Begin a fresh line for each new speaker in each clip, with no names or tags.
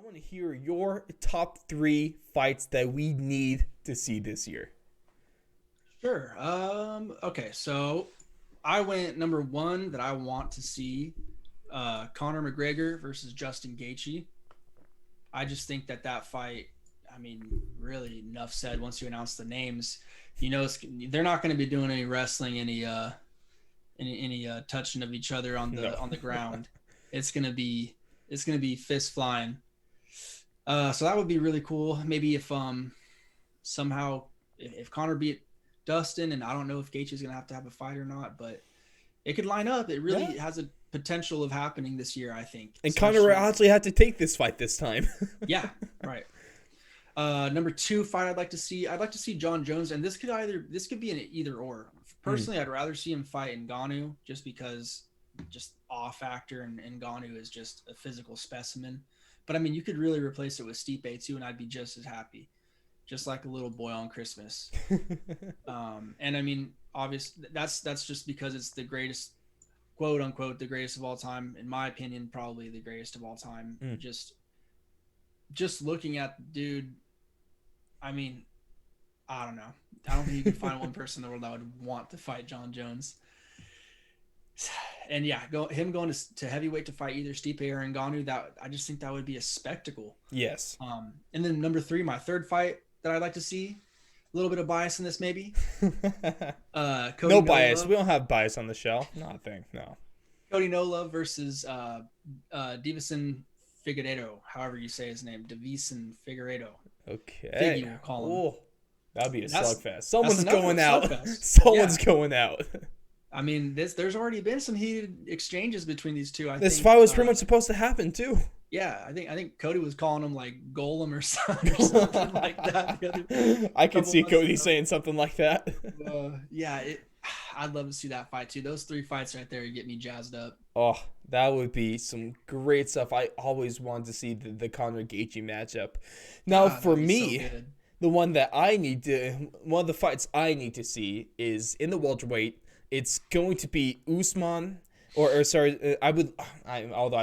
want to hear your top 3 fights that we need to see this year.
Sure. Okay, so I went number one that I want to see Conor McGregor versus Justin Gaethje. I just think that fight. I mean, really, enough said. Once you announce the names, they're not going to be doing any wrestling, any touching of each other on
No.
the ground. It's gonna be fist flying. So that would be really cool. Maybe if somehow if Connor beat Dustin, and I don't know if Gaethje's gonna have to have a fight or not, but it could line up. It really
Yeah.
has a potential of happening this year, I think.
And Conor actually had to take this fight this time.
Yeah, right. Number two fight I'd like to see John Jones, and this could be an either or. Personally, I'd rather see him fight Ngannou just because just awe factor, and Ngannou is just a physical specimen. But I mean, you could really replace it with Stipe too, and I'd be just as happy, just like a little boy on Christmas. And I mean, obviously, that's just because it's the greatest, quote unquote, the greatest of all time, in my opinion, probably the greatest of all time. Just looking at the dude, I mean, I don't know. I don't think you can find one person in the world that would want to fight John Jones. And yeah, going to heavyweight to fight either Stipe or Ngannou, that I just think that would be a spectacle.
Yes.
And then number three, my third fight that I'd like to see, a little bit of bias in this maybe.
No bias. We don't have bias on the show. Nothing. No.
Cody No Love versus Davison Figueiredo, however you say his name, Davison Figueiredo.
Okay.
Figgy, we'll call him.
Oh, that'd be a slugfest. Someone's going out.
Slugfest.
Someone's going out.
I mean, there's already been some heated exchanges between these two.
This fight was pretty much supposed to happen too.
Yeah, I think Cody was calling him like Golem or something like that.
I could see Cody saying something like that.
Yeah, I'd love to see that fight too. Those 3 fights right there get me jazzed up.
Oh, that would be some great stuff. I always wanted to see the Conor Gaethje matchup. Now, for me, the one of the fights I need to see is in the welterweight. It's going to be Usman, although I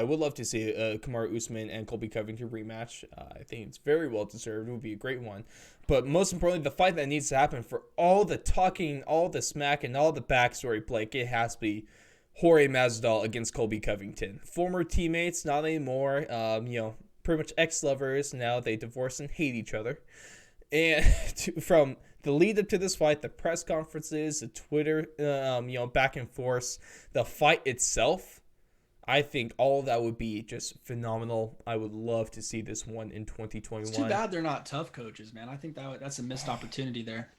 would love to see Kamaru Usman and Colby Covington rematch. I think it's very well deserved. It would be a great one. But most importantly, the fight that needs to happen for all the talking, all the smack, and all the backstory, Blake, it has to be Jorge Masvidal against Colby Covington. Former teammates, not anymore. Pretty much ex-lovers. Now they divorce and hate each other. And from the lead up to this fight, the press conferences, the Twitter, back and forth, the fight itself, I think all of that would be just phenomenal. I would love to see this one in 2021.
It's too bad they're not tough coaches, man. I think that's a missed opportunity there.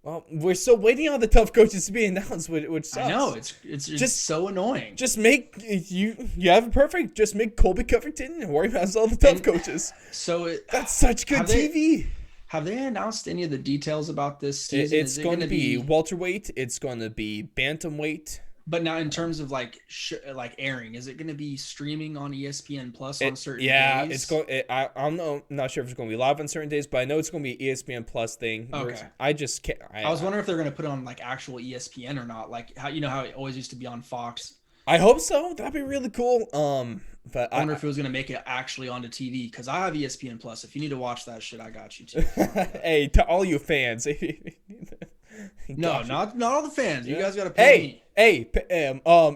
Well, we're still waiting on the tough coaches to be announced, which sucks.
I know it's just so annoying.
Just make you have it perfect. Just make Colby Covington and Jorge Masvidal the tough coaches.
So
that's such good TV.
Have they announced any of the details about this season?
It's going to be welterweight. It's going to be bantamweight.
But now, in terms of like airing, is it going to be streaming on ESPN Plus on certain days?
Yeah, it's going. I'm not sure if it's going to be live on certain days, but I know it's going to be ESPN Plus thing.
Okay.
I just can't.
I was wondering if they're going to put it on like actual ESPN or not, like how it always used to be on Fox.
I hope so. That'd be really cool. But
I wonder if it was going to make it actually onto TV, because I have ESPN Plus. If you need to watch that shit, I got you too.
Hey, to all you fans.
No, not all the fans. You guys got to pay me.
Hey,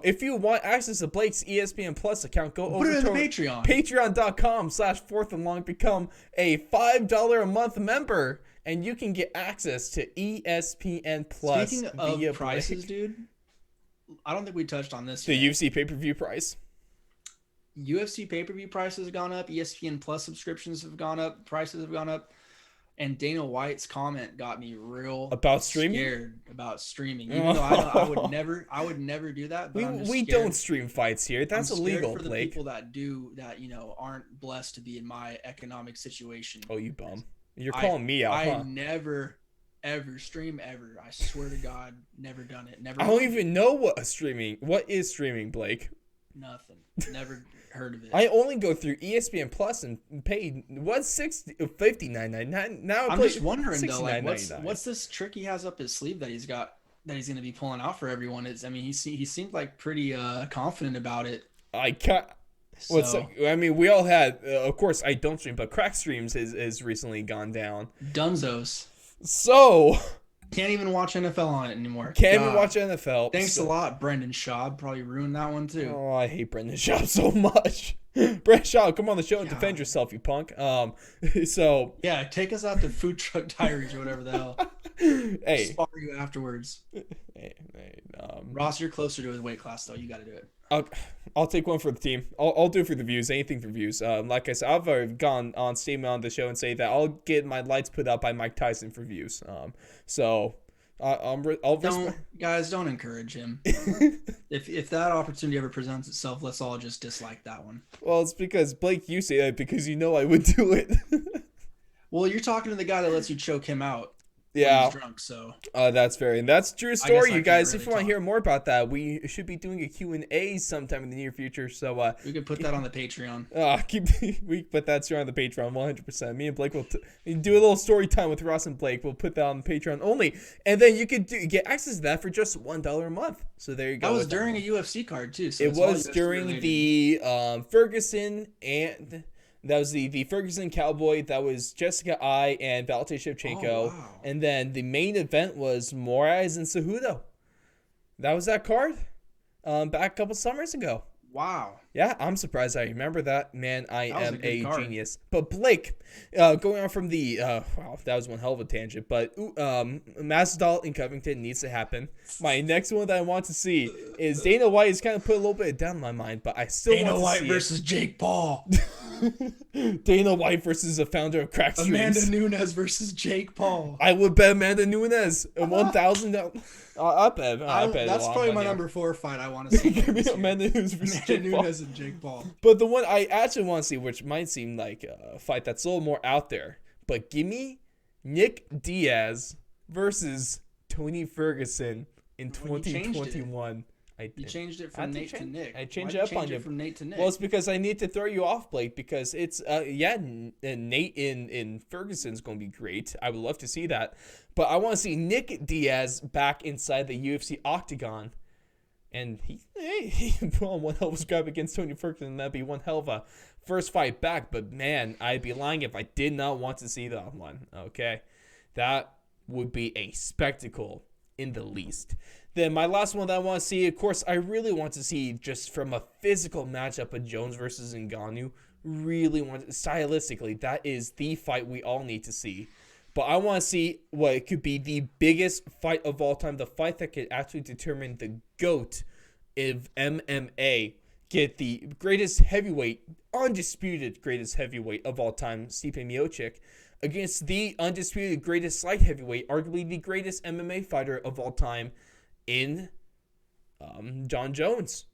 if you want access to Blake's ESPN Plus account, go over to
Patreon.
Patreon.com/fourthandlong. Become a $5 a month member, and you can get access to ESPN Plus.
Speaking of prices, dude, I don't think we touched on this.
The UFC pay-per-view price.
UFC pay-per-view prices have gone up. ESPN Plus subscriptions have gone up. Prices have gone up. And Dana White's comment got me real scared about streaming. Even though I would never do that. But
we don't stream fights here. That's illegal,
for the
Blake.
people that do that, aren't blessed to be in my economic situation.
Oh, you bum! You're calling me out.
I never ever stream ever. I swear to God, never done it. Never.
I don't even know what is streaming, Blake.
Nothing. Never heard of it.
I only go through ESPN Plus and pay $59.99. Now
I'm just wondering though, like what's this trick he has up his sleeve that he's got that he's going to be pulling out for everyone? He seemed like pretty confident about it. So
I mean, we all had, of course, I don't stream, but Crack Streams has recently gone down.
Dunzos.
So
Can't even watch NFL on it anymore.
can't even
God.
watch NFL.
Thanks a lot, Brendan Schaub. Probably ruined that one too.
Oh, I hate Brendan Schaub so much. Brendan Schaub, come on the show and
God.
defend yourself, you punk. So
yeah, take us out to Food Truck Diaries or whatever the hell.
Hey,
spar you afterwards.
Hey,
Ross, you're closer to his weight class though. You got to do it.
I'll take one for the team. I'll do it for the views. Anything for views. Like I said, I've already gone on statement on the show and say that I'll get my lights put up by Mike Tyson for views. So
don't encourage him. if that opportunity ever presents itself, let's all just dislike that one.
Well, it's because Blake, you say that because you know I would do it.
Well, you're talking to the guy that lets you choke him out.
Yeah,
he's drunk, so
that's fair, and that's a true story, you guys.
Really
if you want to hear more about that, we should be doing a Q&A sometime in the near future. So
we could put that on the Patreon.
We put that story on the Patreon 100%. Me and Blake will do a little story time with Ross and Blake. We'll put that on the Patreon only, and then you could get access to that for just $1 a month. So there you go.
That was during a UFC card too. So
it was during the Ferguson and. That was the Ferguson Cowboy. That was Jessica I and Valentin Shevchenko.
Oh, wow.
And then the main event was Moraes and Cejudo. That was that card back a couple summers ago.
Wow.
Yeah, I'm surprised I remember that. Man, I am a genius. But Blake, going on from the, wow, that was one hell of a tangent. But Masvidal in Covington needs to happen. My next one that I want to see is Dana White has kind of put a little bit down in my mind, but I still want to see
Dana White versus Jake Paul.
Dana White versus the founder of Crack Streams.
Amanda Nunes versus Jake Paul.
I would bet Amanda Nunes $1,000. I bet.
That's probably my number 4 fight I want to see.
Give me Amanda Nunes versus Jake Paul.
And Jake Paul.
But the one I actually want to see, which might seem like a fight that's a little more out there, but give me Nick Diaz versus Tony Ferguson in 2021.
You changed it from Nate to Nick.
I changed it up on you.
From Nate to Nick.
Well, it's because I need to throw you off, Blake, because it's Nate in Ferguson's going to be great. I would love to see that, but I want to see Nick Diaz back inside the UFC octagon, and he put on one hell of a scrap against Tony Ferguson, and that'd be one hell of a first fight back. But man, I'd be lying if I did not want to see that one. Okay, that would be a spectacle in the least. Then my last one that I want to see, of course, I really want to see just from a physical matchup of Jones versus Ngannou. Really want stylistically, that is the fight we all need to see. But I want to see what it could be the biggest fight of all time, the fight that could actually determine the GOAT of MMA. Get the greatest heavyweight, undisputed greatest heavyweight of all time, Stipe Miocic, against the undisputed greatest light heavyweight, arguably the greatest MMA fighter of all time, in John Jones.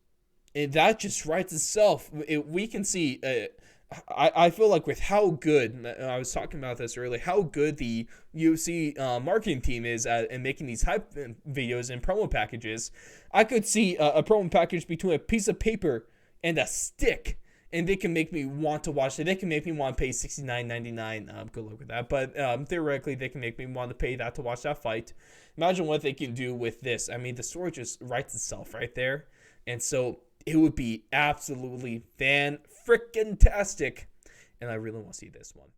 And that just writes itself. We can see, I feel like with how good, I was talking about this earlier, how good the UFC marketing team is at making these hype videos and promo packages, I could see a promo package between a piece of paper and a stick, and they can make me want to watch it. They can make me want to pay $69.99. Good luck with that. But theoretically, they can make me want to pay that to watch that fight. Imagine what they can do with this. I mean, the story just writes itself right there. And so it would be absolutely fan-frickin-tastic. And I really want to see this one.